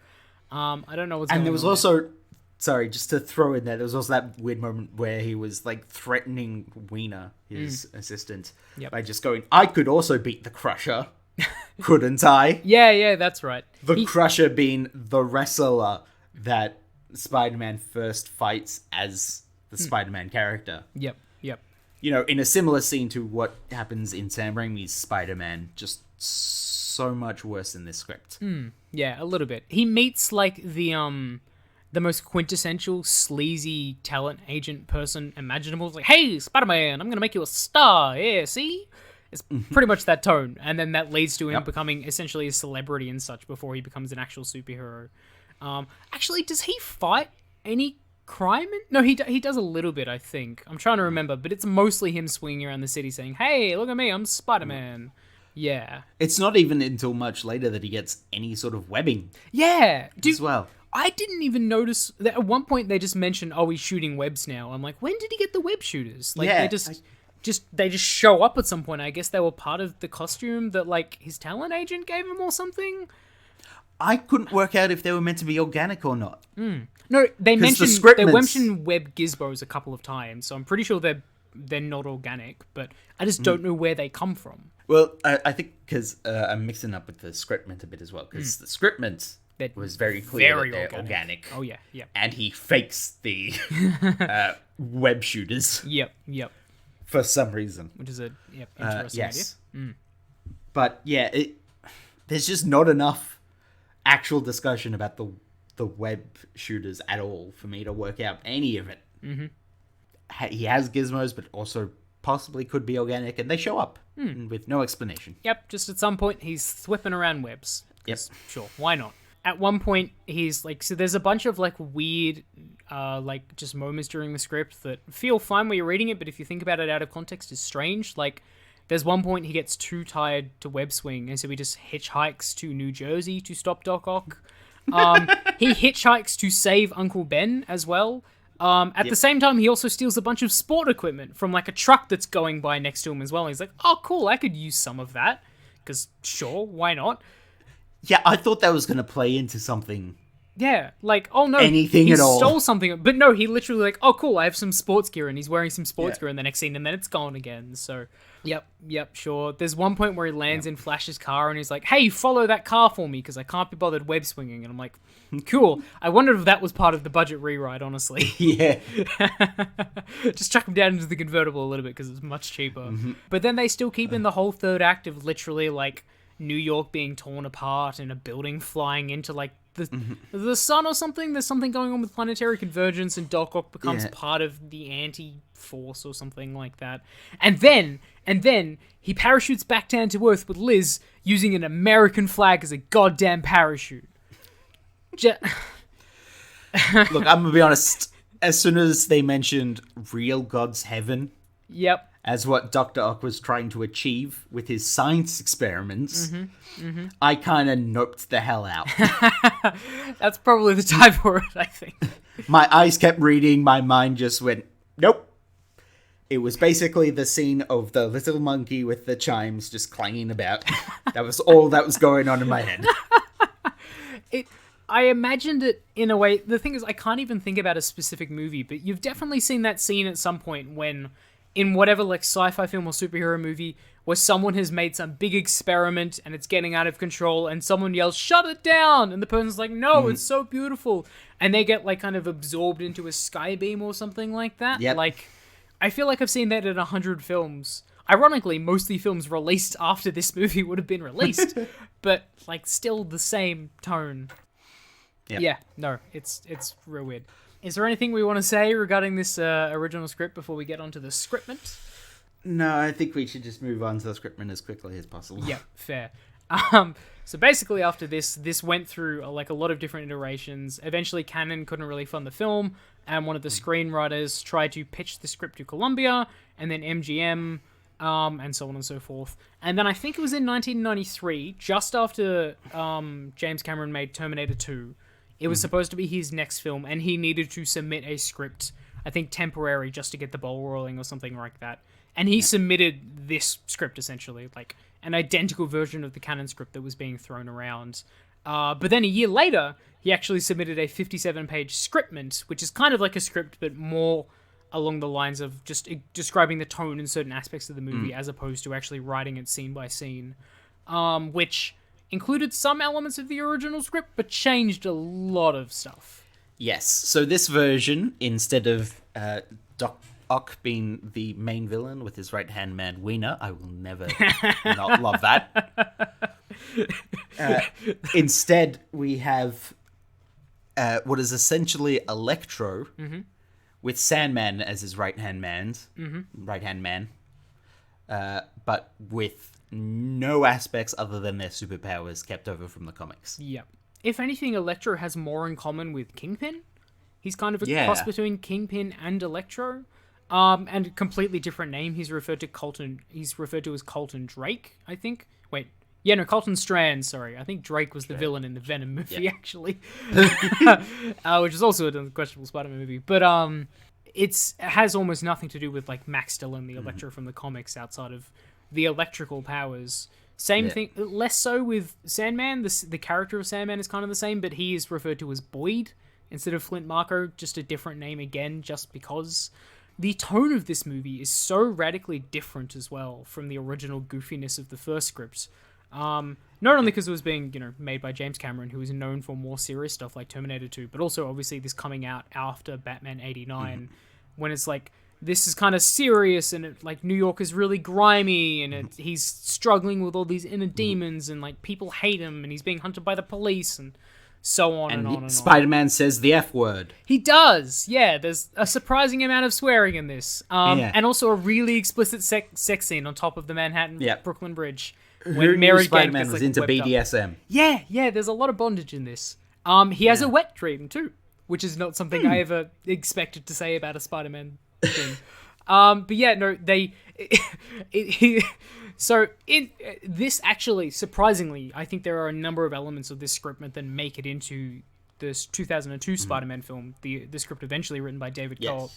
I don't know what's going on. And there was also... Sorry, just to throw in there was also that weird moment where he was, like, threatening Wiener, his assistant, by just going, I could also beat the Crusher, couldn't I? Yeah, that's right. The Crusher being the wrestler that Spider-Man first fights as the Spider-Man character. Yep. In a similar scene to what happens in Sam Raimi's Spider-Man, just so much worse in this script. Yeah, a little bit. He meets, like, the most quintessential sleazy talent agent person imaginable. It's like, hey, Spider-Man, I'm going to make you a star. Yeah, see? It's pretty much that tone. And then that leads to him becoming essentially a celebrity and such before he becomes an actual superhero. Actually, does he fight any crime? No, he does a little bit, I think. I'm trying to remember, but it's mostly him swinging around the city saying, hey, look at me, I'm Spider-Man. Yeah. It's not even until much later that he gets any sort of webbing. Yeah. As well. I didn't even notice that at one point they just mentioned, he's shooting webs now. I'm like, when did he get the web shooters? Like, they just show up at some point. I guess they were part of the costume that, like, his talent agent gave him or something. I couldn't work out if they were meant to be organic or not. No, they mentioned web gizmos a couple of times, so I'm pretty sure they're they're not organic, but I just don't know where they come from. Well, I think because I'm mixing up with the scriptment a bit as well, because the scriptment That was very clear very that they're organic. Oh yeah, yeah. And he fakes the web shooters Yep. for some reason. Which is a interesting Yes. idea. But yeah, there's just not enough actual discussion about the web shooters at all for me to work out any of it. Mm-hmm. He has gizmos, but also possibly could be organic, and they show up with no explanation. Yep, just at some point he's whipping around webs. Yep. Sure, why not? At one point he's like, so there's a bunch of like weird like just moments during the script that feel fine when you're reading it, but if you think about it out of context is strange. Like there's one point he gets too tired to web swing, and so he just hitchhikes to New Jersey to stop Doc Ock. He hitchhikes to save Uncle Ben as well. At the same time, he also steals a bunch of sport equipment from like a truck that's going by next to him as well. And he's like, oh, cool, I could use some of that. Because sure, why not? Yeah, I thought that was going to play into something. Yeah, like, oh no, Anything he at all. stole something. But no, he literally like, oh cool, I have some sports gear, and he's wearing some sports gear in the next scene, and then it's gone again. So, yep, sure. There's one point where he lands in Flash's car, and he's like, hey, follow that car for me, because I can't be bothered web swinging. And I'm like, cool. I wondered if that was part of the budget rewrite, honestly. Yeah. Just chuck him down into the convertible a little bit, because it's much cheaper. But then they still keep in the whole third act of literally, like, New York being torn apart and a building flying into, like, the sun or something. There's something going on with planetary convergence, and Doc Ock becomes part of the anti-force or something like that. And then he parachutes back down to Earth with Liz using an American flag as a goddamn parachute. Look, I'm going to be honest. As soon as they mentioned real God's heaven as what Dr. Ock was trying to achieve with his science experiments, I kind of noped the hell out. That's probably the time for it, I think. My eyes kept reading, my mind just went, nope. It was basically the scene of the little monkey with the chimes just clanging about. That was all that was going on in my head. I imagined it in a way. The thing is, I can't even think about a specific movie, but you've definitely seen that scene at some point when, in whatever like sci-fi film or superhero movie, where someone has made some big experiment and it's getting out of control, and someone yells, "Shut it down!" and the person's like, "No, it's so beautiful," and they get like kind of absorbed into a sky beam or something like that. Yep. Like, I feel like I've seen that in 100 films. Ironically, mostly films released after this movie would have been released, but like still the same tone. Yep. Yeah, no, it's real weird. Is there anything we want to say regarding this original script before we get onto the scriptment? No, I think we should just move on to the scriptment as quickly as possible. Yeah, fair. So basically after this went through like a lot of different iterations. Eventually Canon couldn't really fund the film, and one of the screenwriters tried to pitch the script to Columbia, and then MGM, and so on and so forth. And then I think it was in 1993, just after James Cameron made Terminator 2, it was supposed to be his next film, and he needed to submit a script, I think temporary, just to get the ball rolling or something like that. And he submitted this script, essentially, like an identical version of the Canon script that was being thrown around. But then a year later, he actually submitted a 57-page scriptment, which is kind of like a script, but more along the lines of just describing the tone in certain aspects of the movie, as opposed to actually writing it scene by scene, which included some elements of the original script, but changed a lot of stuff. Yes, so this version, instead of Doc Ock being the main villain with his right-hand man Wiener, I will never not love that. Instead, we have what is essentially Electro, with Sandman as his right-hand man, but with no aspects other than their superpowers kept over from the comics. Yeah. If anything, Electro has more in common with Kingpin. He's kind of a cross between Kingpin and Electro. And a completely different name. He's referred to as Colton Drake, I think. Wait. Yeah, no, Colton Strand, sorry. I think Drake was the villain in the Venom movie, actually. Which is also a questionable Spider-Man movie. But it has almost nothing to do with like Max Dillon, the Electro from the comics, outside of the electrical powers. Same thing, less so with Sandman. The character of Sandman is kind of the same, but he is referred to as Boyd instead of Flint Marko, just a different name again, just because. the tone of this movie is so radically different as well from the original goofiness of the first script. Not only because it was being, made by James Cameron, who is known for more serious stuff like Terminator 2, but also obviously this coming out after Batman 89, when it's like, this is kind of serious, and New York is really grimy, and he's struggling with all these inner demons, and people hate him, and he's being hunted by the police, and so on and on and on. Spider-Man says the F word. He does, yeah. There's a surprising amount of swearing in this, and also a really explicit sex scene on top of the Manhattan Brooklyn Bridge. When Mary Spider-Man was into BDSM. Up. Yeah. There's a lot of bondage in this. He has a wet dream too, which is not something I ever expected to say about a Spider-Man thing. But yeah, no, this actually, surprisingly, I think there are a number of elements of this scriptment that make it into this 2002 Spider-Man film, the script eventually written by David Culp.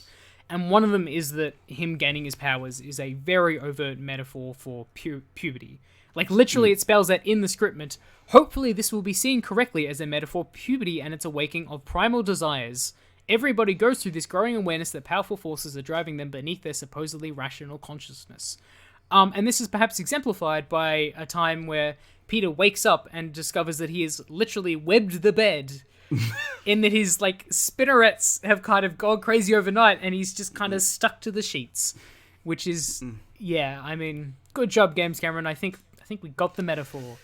And one of them is that him gaining his powers is a very overt metaphor for puberty. Literally, it spells out in the scriptment, hopefully this will be seen correctly as a metaphor for puberty and its awakening of primal desires. Everybody goes through this growing awareness that powerful forces are driving them beneath their supposedly rational consciousness. And this is perhaps exemplified by a time where Peter wakes up and discovers that he has literally webbed the bed, in that his spinnerets have kind of gone crazy overnight, and he's just kind of stuck to the sheets, which is, good job, James Cameron. I think we got the metaphor.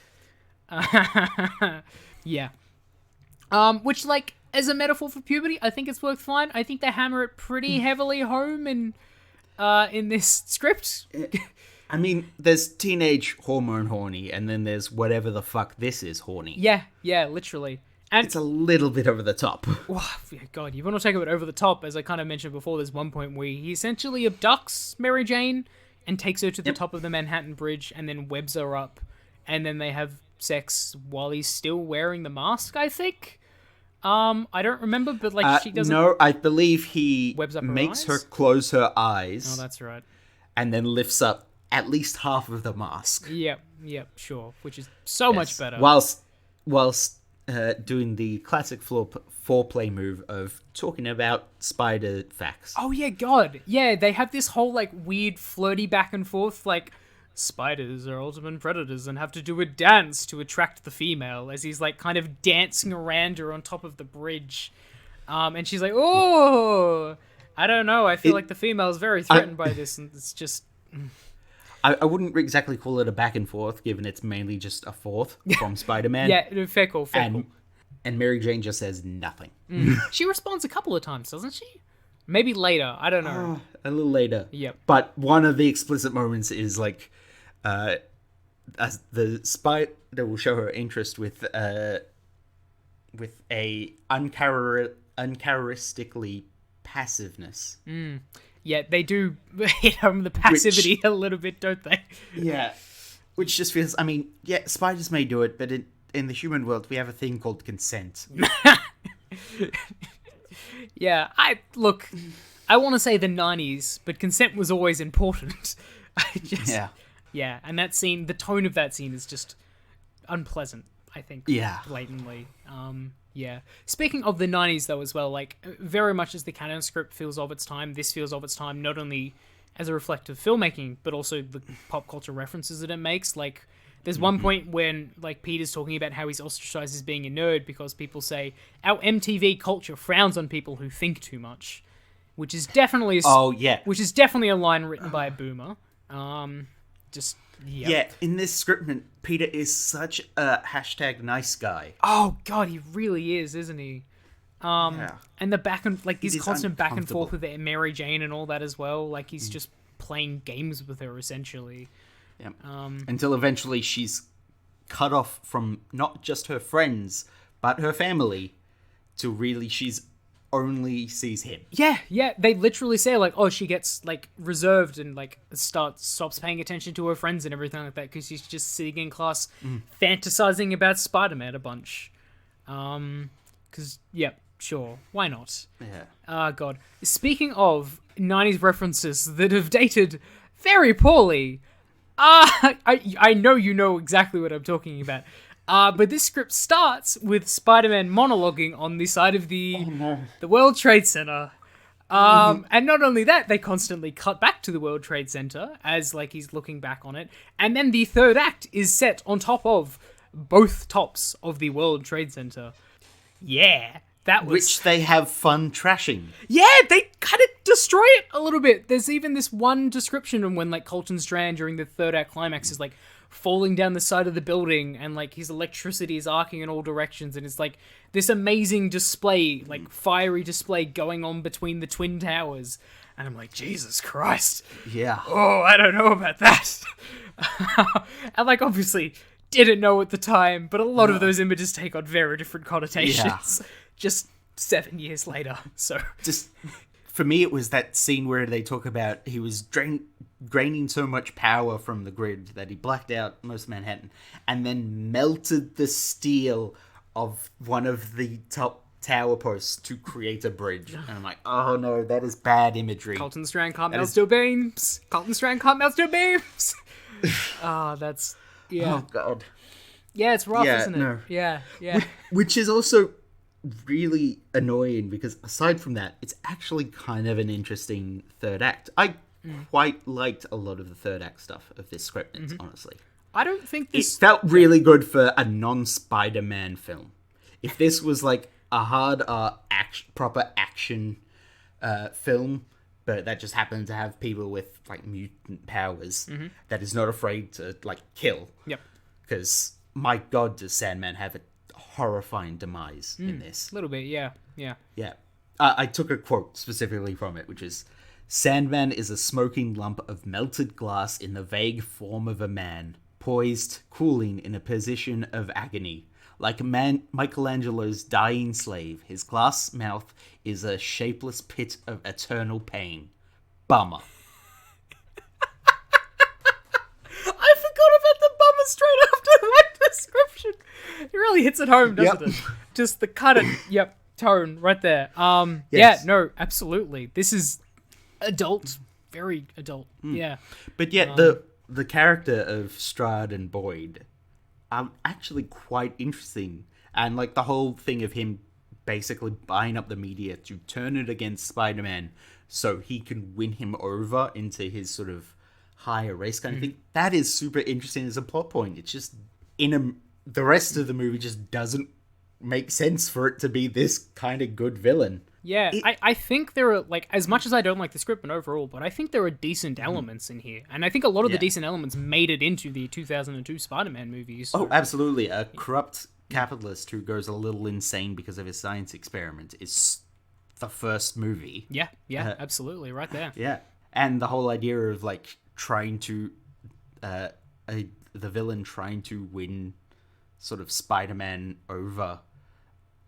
Yeah. Which, as a metaphor for puberty, I think it's worked fine. I think they hammer it pretty heavily home in this script. I mean, there's teenage hormone horny, and then there's whatever the fuck this is horny. Yeah, literally. And it's a little bit over the top. Oh, God, you want to take it over the top, as I kind of mentioned before, there's one point where he essentially abducts Mary Jane and takes her to the top of the Manhattan Bridge and then webs her up. And then they have sex while he's still wearing the mask, I think. I don't remember, but she doesn't... No, I believe he makes her close her eyes. Oh, that's right. And then lifts up at least half of the mask. Yep, sure. Which is so much better. Whilst doing the classic foreplay move of talking about spider facts. Oh, yeah, God. Yeah, they have this whole, weird flirty back and forth, spiders are ultimate predators and have to do a dance to attract the female, as he's, kind of dancing around her on top of the bridge. And she's like, oh, I don't know. I feel like the female is very threatened by this, and it's just... I wouldn't exactly call it a back and forth, given it's mainly just a fourth from Spider-Man. Yeah, fair call. And Mary Jane just says nothing. She responds a couple of times, doesn't she? Maybe later. I don't know. A little later. Yep. But one of the explicit moments is as the spider will show her interest with a uncharacteristically passiveness. Yeah, they do hit home the passivity a little bit, don't they? Yeah. Which just feels, spiders may do it, but in the human world, we have a thing called consent. Yeah, I want to say the 90s, but consent was always important. Yeah, and that scene, the tone of that scene is just unpleasant, I think. Yeah. Blatantly. Yeah. Speaking of the 90s, though, as well, very much as the Canon script feels of its time, this feels of its time, not only as a reflective filmmaking, but also the pop culture references that it makes. There's one point when, Peter's talking about how he's ostracized as being a nerd because people say, our MTV culture frowns on people who think too much, which is definitely which is definitely a line written by a boomer. Yeah, in this scriptment, Peter is such a hashtag nice guy. Oh, God, he really is, isn't he? And the back and, his constant back and forth with Mary Jane and all that as well. He's just playing games with her, essentially. Yeah. Until eventually she's cut off from not just her friends, but her family, to really she's only sees him. Yeah. They literally say, she gets, reserved and, stops paying attention to her friends and everything like that because she's just sitting in class fantasizing about Spider-Man a bunch. Because, sure, why not? Yeah. God. Speaking of 90s references that have dated very poorly, I know you know exactly what I'm talking about. But this script starts with Spider-Man monologuing on the side of the World Trade Center. And not only that, they constantly cut back to the World Trade Center as like he's looking back on it. And then the third act is set on top of both tops of the World Trade Center. Yeah, that was... Which they have fun trashing. Yeah, they kind of destroy it a little bit. There's even this one description of when like Colton Strand during the third act climax is like falling down the side of the building and like his electricity is arcing in all directions, and it's like this amazing display, like fiery display going on between the twin towers. And I'm like, Jesus Christ. Yeah. Oh, I don't know about that. And like obviously didn't know at the time, but a lot of those images take on very different connotations. Just 7 years later. So just for me, it was that scene where they talk about he was draining so much power from the grid that he blacked out most of Manhattan and then melted the steel of one of the top tower posts to create a bridge. And I'm like, oh no, that is bad imagery. Colton Strand can't melt steel beams. Colton Strand can't melt steel beams. That's... Yeah. Oh god. Yeah, it's rough, isn't it? No. Yeah. Which is also really annoying because aside from that, it's actually kind of an interesting third act. I quite liked a lot of the third act stuff of this script, honestly. I don't think this... It felt really good for a non-Spider-Man film. If this was like a hard proper action film, but that just happened to have people with like mutant powers that is not afraid to like kill. Yep. Because my god, does Sandman have a horrifying demise in this? A little bit, yeah. Yeah. I took a quote specifically from it, which is, Sandman is a smoking lump of melted glass in the vague form of a man, poised, cooling in a position of agony. Like Michelangelo's dying slave, his glass mouth is a shapeless pit of eternal pain. Bummer. I forgot about the bummer straight after that description. It really hits it home, doesn't it? Just the cut it, tone right there. Yes. Yeah, no, absolutely. This is adult, very adult. Yeah. But yet the character of Strad and Boyd are actually quite interesting. And like the whole thing of him basically buying up the media to turn it against Spider-Man so he can win him over into his sort of higher race kind of thing. That is super interesting as a plot point. It's just the rest of the movie just doesn't make sense for it to be this kind of good villain. Yeah, I think there are, like, as much as I don't like the script and overall, but I think there are decent elements in here. And I think a lot of the decent elements made it into the 2002 Spider-Man movies. So. Oh, absolutely. A corrupt capitalist who goes a little insane because of his science experiment is the first movie. Yeah, absolutely, right there. Yeah. And the whole idea of, like, trying to... the villain trying to win sort of Spider-Man over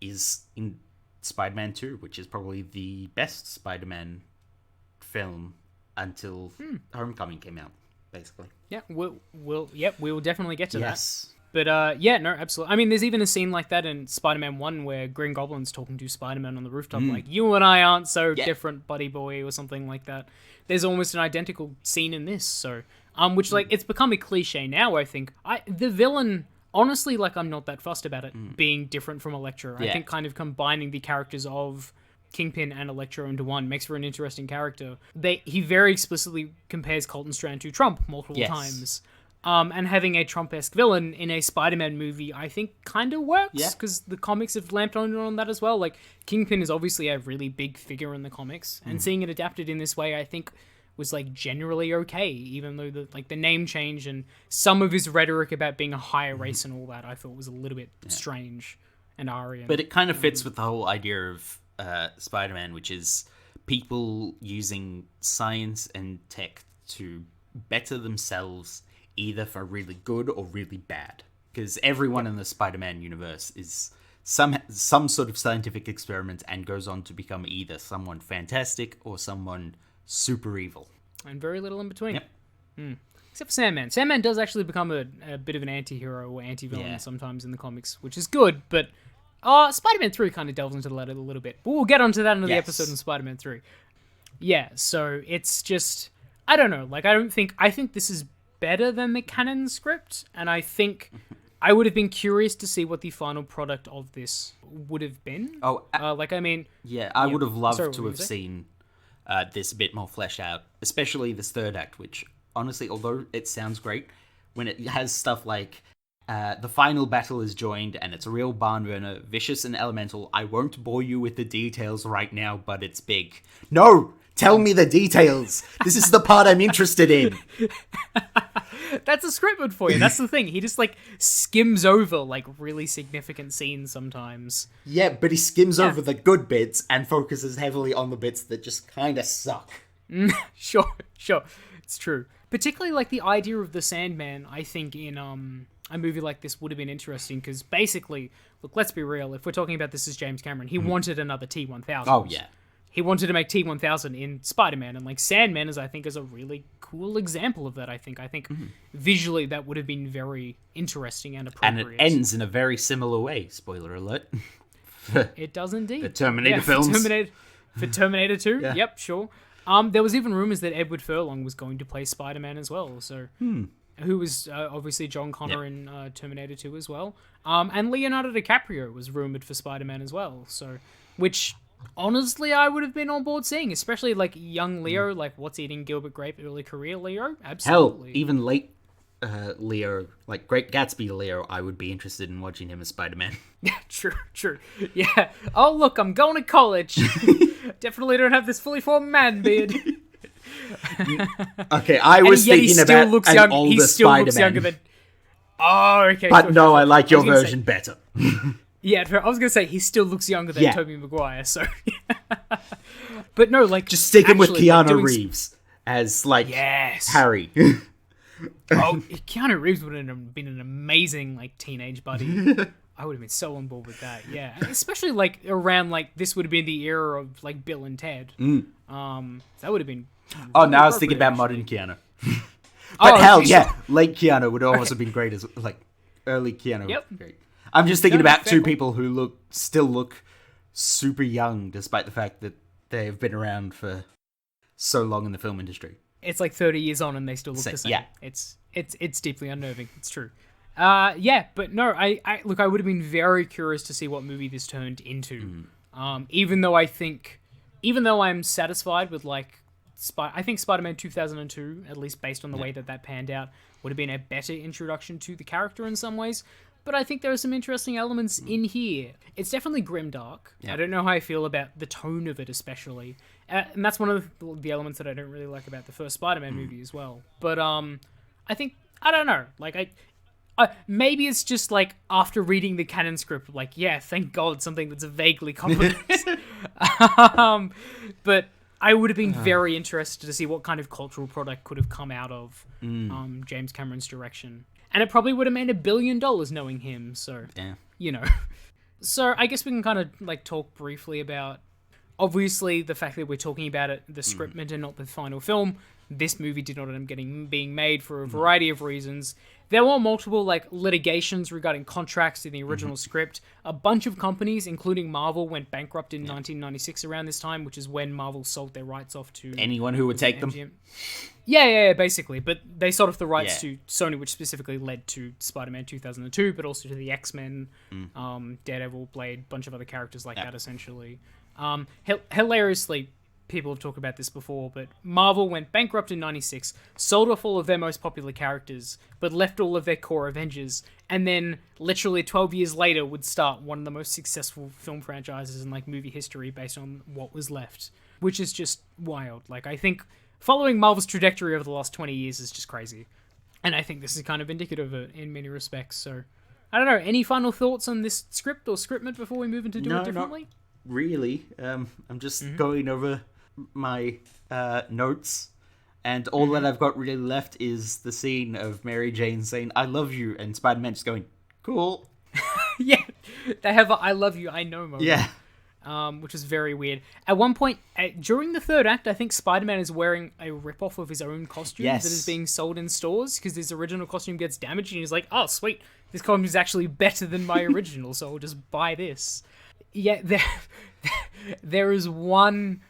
is in Spider-Man 2, which is probably the best Spider-Man film until Homecoming came out, basically. Yeah, we'll definitely get to that. Yes. But no, absolutely. I mean, there's even a scene like that in Spider-Man 1 where Green Goblin's talking to Spider-Man on the rooftop, like, you and I aren't so different, buddy boy, or something like that. There's almost an identical scene in this, so which like it's become a cliche now, I think. The villain, honestly, like, I'm not that fussed about it being different from Electro. I think kind of combining the characters of Kingpin and Electro into one makes for an interesting character. He very explicitly compares Colton Strand to Trump multiple times. And having a Trump-esque villain in a Spider-Man movie, I think, kind of works, because the comics have lamped on that as well. Like, Kingpin is obviously a really big figure in the comics, and seeing it adapted in this way, I think, was, like, generally okay, even though the name change and some of his rhetoric about being a higher race and all that, I thought was a little bit strange and Aryan. But it kind of fits with the whole idea of Spider-Man, which is people using science and tech to better themselves, either for really good or really bad. Because everyone in the Spider-Man universe is some sort of scientific experiment and goes on to become either someone fantastic or someone super evil. And very little in between. Yep. Except for Sandman. Sandman does actually become a bit of an anti-hero or anti-villain sometimes in the comics, which is good, but Spider-Man 3 kind of delves into that a little bit. But we'll get onto that in the episode on Spider-Man 3. Yeah, so it's just... I don't know. Like, I think this is better than the Canon script, and I think I would have been curious to see what the final product of this would have been. Oh, I mean... Yeah, I would have loved to have seen this a bit more fleshed out, especially this third act, which honestly, although it sounds great, when it has stuff like the final battle is joined and it's a real barn burner, vicious and elemental. I won't bore you with the details right now, but it's big. No! Tell me the details! This is the part I'm interested in! That's a scriptment for you. That's the thing. He just, like, skims over, like, really significant scenes sometimes. Yeah, but he skims over the good bits and focuses heavily on the bits that just kind of suck. Sure. It's true. Particularly, like, the idea of the Sandman, I think, in a movie like this would have been interesting, because basically, look, let's be real, if we're talking about this as James Cameron, he wanted another T-1000. Oh, yeah. He wanted to make T-1000 in Spider-Man, and, like, Sandman is, I think, is a really cool example of that, I think. Visually, that would have been very interesting and appropriate. And it ends in a very similar way, spoiler alert. It does indeed. The Terminator films. For Terminator 2, Yeah. Yep, sure. There was even rumors that Edward Furlong was going to play Spider-Man as well, so... Who was obviously John Connor in Terminator 2 as well. And Leonardo DiCaprio was rumored for Spider-Man as well, so... Which... Honestly, I would have been on board seeing, especially, like, young Leo, like, What's Eating Gilbert Grape, early career Leo. Absolutely. Hell, even late Leo, like Great Gatsby Leo, I would be interested in watching him as Spider-Man. True. Yeah. Oh, look, I'm going to college. Definitely don't have this fully formed man beard. Okay, I was thinking about an older he still Spider-Man. looks younger than... Oh, okay. But no, I like your was gonna version better. Yeah, I was going to say, he still looks younger than Yeah. Tobey Maguire, so... But no, like... Just stick him with actually, like, Keanu doing Reeves as, like, Yes. Harry. Oh, Keanu Reeves would have been an amazing, like, teenage buddy. I would have been so on board with that, yeah. Especially, like, around, like, this would have been the era of, like, Bill and Ted. That would have been... Oh, now I was thinking about modern Keanu. But hell, okay, yeah, late Keanu would almost have been great as, like, early Keanu. Yep. Great. I'm just thinking about fair two point. people who still look super young, despite the fact that they've been around for so long in the film industry. It's like 30 years on and they still look the same. Yeah. It's deeply unnerving. It's true. Yeah, but no, I look, I would have been very curious to see what movie this turned into. Even though I'm satisfied with, like, I think Spider-Man 2002, at least based on the way that panned out, would have been a better introduction to the character in some ways. But I think there are some interesting elements in here. It's definitely grimdark. I don't know how I feel about the tone of it, especially. And that's one of the elements that I don't really like about the first Spider-Man movie as well. But I think, I don't know, like, maybe it's just, like, after reading the Canon script, like, yeah, thank God, something that's vaguely competent. But I would have been very interested to see what kind of cultural product could have come out of James Cameron's direction. And it probably would have made $1 billion knowing him, so, you know. So I guess we can kind of, like, talk briefly about, obviously, the fact that we're talking about it, the scriptment and not the final film. This movie did not end up being made for a variety of reasons. There were multiple, like, litigations regarding contracts in the original script. A bunch of companies, including Marvel, went bankrupt in 1996 around this time, which is when Marvel sold their rights off to... Anyone who would take them. Yeah, basically. But they sold off the rights to Sony, which specifically led to Spider-Man 2002, but also to the X-Men, Daredevil, Blade, bunch of other characters like that, essentially. Hilariously, people have talked about this before, but Marvel went bankrupt in 96, sold off all of their most popular characters, but left all of their core Avengers, and then literally 12 years later would start one of the most successful film franchises in, like, movie history based on what was left, which is just wild. Like, I think following Marvel's trajectory over the last 20 years is just crazy, and I think this is kind of indicative of it in many respects. So I don't know, any final thoughts on this script or scriptment before we move into do it differently? Not really. I'm just going over my notes, and all that I've got really left is the scene of Mary Jane saying "I love you" and Spider-Man just going "cool." Yeah, they have a "I love you, I know" moment. Yeah. Which is very weird. At one point, during the third act, I think Spider-Man is wearing a rip-off of his own costume that is being sold in stores, because his original costume gets damaged, and he's like, oh, sweet, this costume is actually better than my original, so I'll just buy this. Yeah, there is one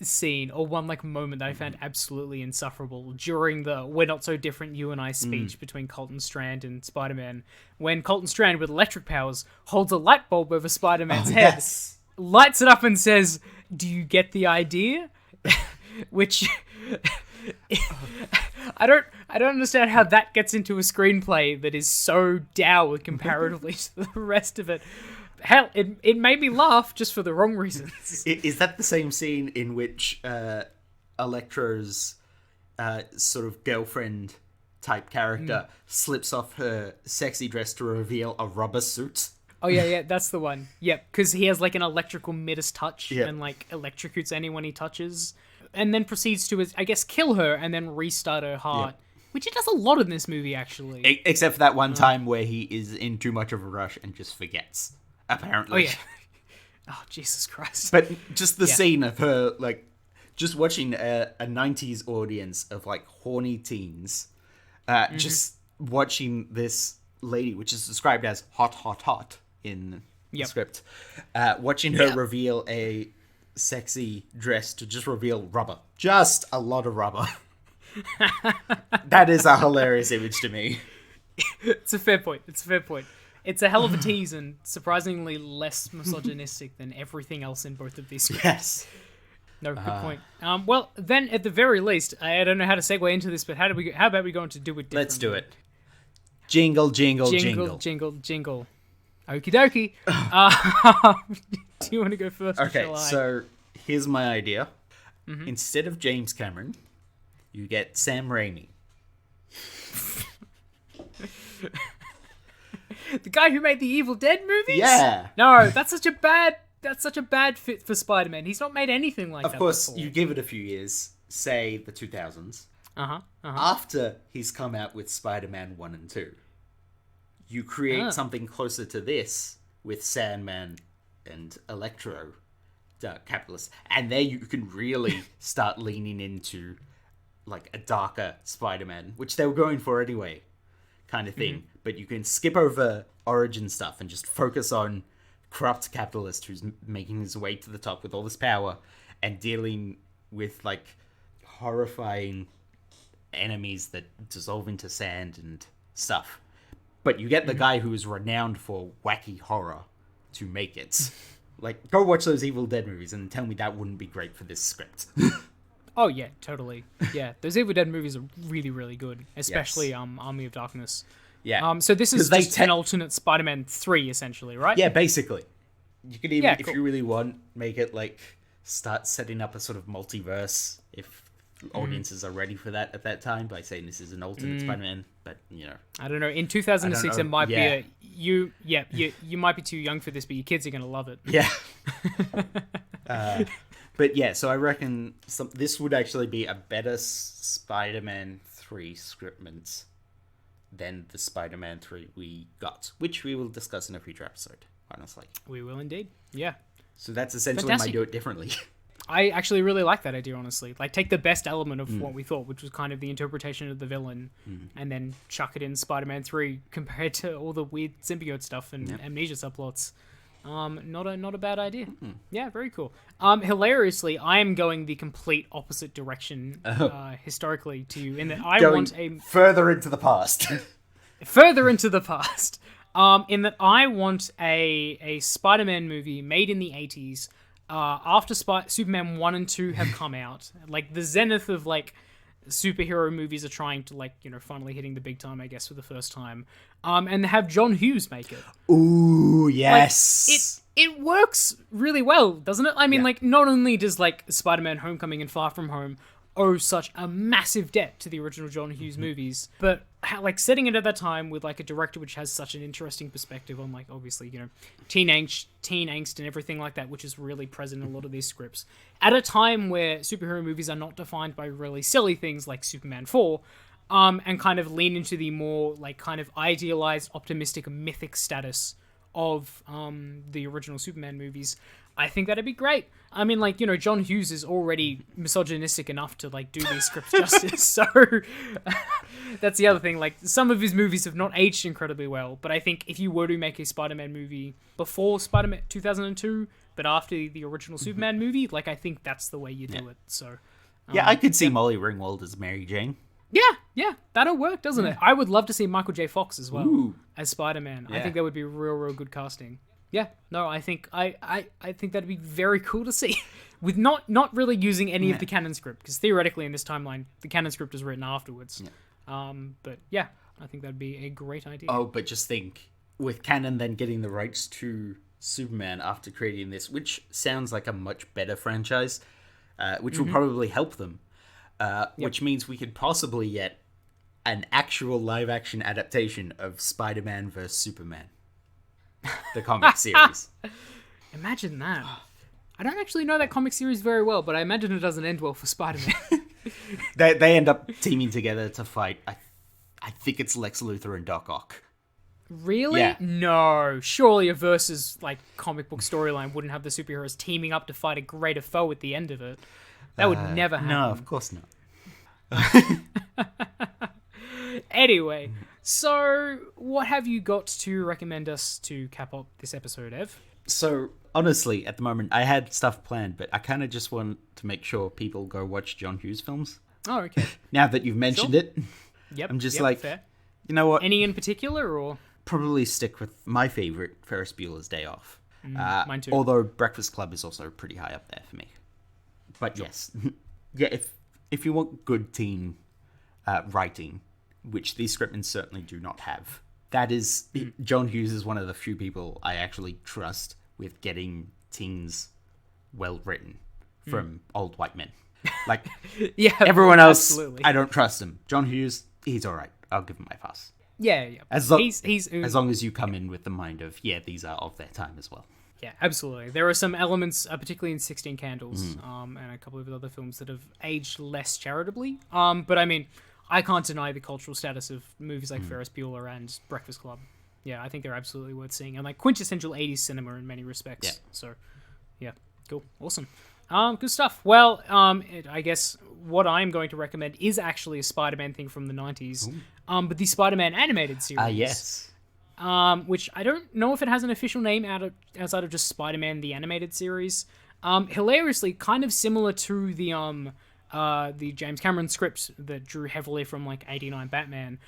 scene, or one, like, moment that I found absolutely insufferable during the "We're not so different, you and I" speech between Colton Strand and Spider-Man, when Colton Strand, with electric powers, holds a light bulb over Spider-Man's head, lights it up and says, "Do you get the idea?" which I don't understand how that gets into a screenplay that is so dour comparatively to the rest of it. Hell, it made me laugh just for the wrong reasons. Is that the same scene in which Electra's sort of girlfriend type character slips off her sexy dress to reveal a rubber suit? Oh yeah, that's the one. Yep, because he has like an electrical Midas touch Yep. and like electrocutes anyone he touches, and then proceeds to, I guess, kill her and then restart her heart, which he does a lot in this movie actually. Except for that one time where he is in too much of a rush and just forgets, apparently. Oh yeah. Oh Jesus Christ. But just the scene of her, like, just watching a 90s audience of, like, horny teens, just watching this lady, which is described as hot, hot, hot in the script, watching her reveal a sexy dress to just reveal rubber. Just a lot of rubber. That is a hilarious image to me. It's a fair point. It's a hell of a tease and surprisingly less misogynistic than everything else in both of these scripts. Yes. No, good point. Well, then at the very least, I don't know how to segue into this, but how about we go into do it differently? Let's do it. Jingle, jingle, jingle. Jingle, jingle. Okie dokie. Do you want to go first? Okay, or shall I? so here's my idea. Instead of James Cameron, you get Sam Raimi. The guy who made the Evil Dead movies? Yeah. No, that's such a bad fit for Spider-Man. He's not made anything like that. Of course, before. you give it a few years, say the 2000s. After he's come out with Spider-Man 1 and 2, you create something closer to this with Sandman and Electro, Capitalist, and there you can really start leaning into like a darker Spider-Man, which they were going for anyway, kind of thing. But you can skip over origin stuff and just focus on corrupt capitalist who's making his way to the top with all this power and dealing with like horrifying enemies that dissolve into sand and stuff. But you get the guy who is renowned for wacky horror to make it. Like, go watch those Evil Dead movies and tell me that wouldn't be great for this script. Oh yeah, totally. Yeah, those Evil Dead movies are really, really good, especially Army of Darkness. Yeah. So this is just an alternate Spider-Man 3, essentially, right? Yeah, basically. You could even, if cool. you really want, make it like start setting up a sort of multiverse if audiences are ready for that at that time by saying this is an alternate Spider-Man. But you know, I don't know. In 2006, it might Yeah. be you might be too young for this, but your kids are gonna love it. yeah. But yeah, so I reckon this would actually be a better Spider-Man 3 scriptment than the Spider-Man 3 we got, which we will discuss in a future episode, honestly. We will indeed. Yeah. So that's essentially Fantastic. my do it differently. I actually really like that idea, honestly. Like, take the best element of what we thought, which was kind of the interpretation of the villain, and then chuck it in Spider-Man 3 compared to all the weird symbiote stuff and amnesia subplots. Not a bad idea. Yeah, very cool. Hilariously, I am going the complete opposite direction historically to you, in that I want a further into the past. further into the past. In that I want a Spider-Man movie made in the 80s, after Superman 1 and 2 have come out. Like, the zenith of, like, superhero movies are trying to, like, you know, finally hitting the big time, I guess, for the first time. And have John Hughes make it. Ooh, yes. Like, it works really well, doesn't it? I mean, like, not only does, like, Spider-Man Homecoming and Far From Home owe such a massive debt to the original John Hughes movies, but like setting it at that time with like a director which has such an interesting perspective on, like, obviously, you know, teen angst and everything like that, which is really present in a lot of these scripts, at a time where superhero movies are not defined by really silly things like Superman 4, and kind of lean into the more like kind of idealized, optimistic, mythic status of the original Superman movies. I think that'd be great. I mean, like, you know, John Hughes is already misogynistic enough to, like, do these scripts justice, so that's the other thing. Like, some of his movies have not aged incredibly well, but I think if you were to make a Spider-Man movie before Spider-Man 2002, but after the original Superman movie, like, I think that's the way you do it, so... I could see Molly Ringwald as Mary Jane. Yeah, that'll work, doesn't it? I would love to see Michael J. Fox as well as Spider-Man. I Yeah. think that would be real good casting. Yeah, no, I think I think that'd be very cool to see. with not really using any of the canon script, because theoretically in this timeline, the canon script was written afterwards. Yeah. But yeah, I think that'd be a great idea. Oh, but just think, with Canon then getting the rights to Superman after creating this, which sounds like a much better franchise, which will probably help them, which means we could possibly get an actual live-action adaptation of Spider-Man vs. Superman, the comic series. Imagine that. I don't actually know that comic series very well, but I imagine it doesn't end well for Spider-Man. They end up teaming together to fight, I think it's Lex Luthor and Doc Ock. Really? Yeah. No. Surely a versus like comic book storyline wouldn't have the superheroes teaming up to fight a greater foe at the end of it. That would never happen. No, of course not. Anyway, so what have you got to recommend us to cap up this episode, Ev? So, honestly, at the moment, I had stuff planned, but I kind of just want to make sure people go watch John Hughes films. Oh, okay. Now that you've mentioned it, Yep. I'm just fair. you know what? Any in particular, or? Probably stick with my favorite, Ferris Bueller's Day Off. Mine too. Although Breakfast Club is also pretty high up there for me. But yes, yeah, if you want good teen writing, which these scriptmen certainly do not have, that is, John Hughes is one of the few people I actually trust with getting teens well written from old white men. Like, Yeah, everyone else, absolutely. I don't trust him. John Hughes, he's all right. I'll give him my pass. Yeah. As long as you come in with the mind of, yeah, these are of their time as well. Yeah, absolutely. There are some elements, particularly in 16 Candles, and a couple of other films that have aged less charitably. But I mean, I can't deny the cultural status of movies like Ferris Bueller and Breakfast Club. Yeah, I think they're absolutely worth seeing, and like quintessential 80s cinema in many respects. Yeah. So, yeah, cool, awesome. Good stuff. Well, I guess what I'm going to recommend is actually a Spider-Man thing from the 90s, but the Spider-Man animated series. Yes. Which I don't know if it has an official name outside of just Spider-Man the Animated Series. Hilariously, kind of similar to the James Cameron script that drew heavily from like '89 Batman.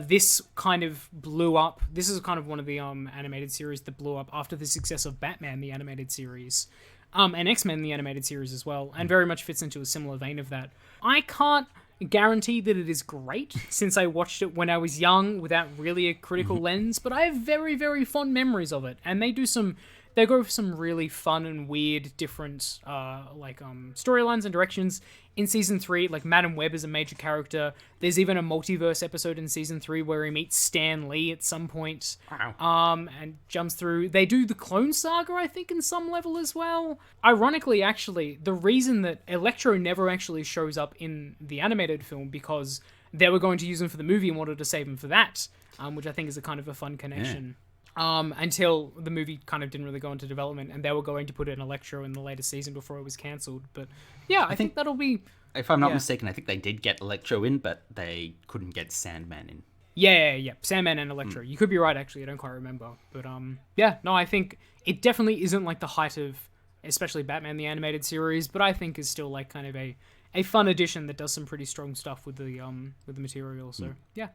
This kind of blew up. This is kind of one of the animated series that blew up after the success of Batman the Animated Series. And X-Men the Animated Series as well, and very much fits into a similar vein of that. I can't guarantee that it is great, since I watched it when I was young without really a critical lens, but I have very, very fond memories of it, and they go for some really fun and weird different storylines and directions. In season 3, like Madam Web is a major character. There's even a multiverse episode in season 3 where he meets Stan Lee at some point. Wow. And jumps through. They do the Clone Saga, I think, in some level as well. Ironically, actually, the reason that Electro never actually shows up in the animated film, because they were going to use him for the movie and wanted to save him for that, which I think is a kind of a fun connection. Yeah. Until the movie kind of didn't really go into development, and they were going to put in Electro in the latest season before it was cancelled. But yeah, I think that'll be... If I'm not mistaken, I think they did get Electro in, but they couldn't get Sandman in. Yeah. Sandman and Electro. You could be right, actually. I don't quite remember. But I think it definitely isn't like the height of, especially Batman the Animated Series, but I think is still like kind of a fun addition that does some pretty strong stuff with the material. So yeah.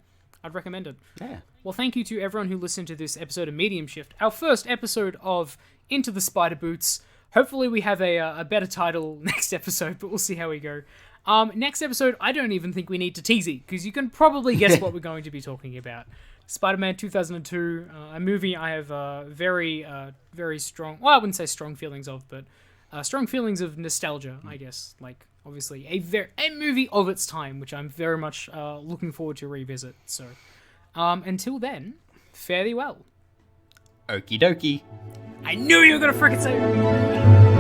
I'd recommend it. Yeah. Well, thank you to everyone who listened to this episode of Medium Shift, our first episode of Into the Spiderboots. Hopefully we have a better title next episode, but we'll see how we go. Next episode, I don't even think we need to tease it, because you can probably guess what we're going to be talking about. Spider-Man 2002, a movie I have very strong, well, I wouldn't say strong feelings of, but strong feelings of nostalgia, I guess. Like, obviously, a movie of its time, which I'm very much looking forward to revisit. So, until then, fare thee well. Okie dokie. I knew you were going to frickin' say it.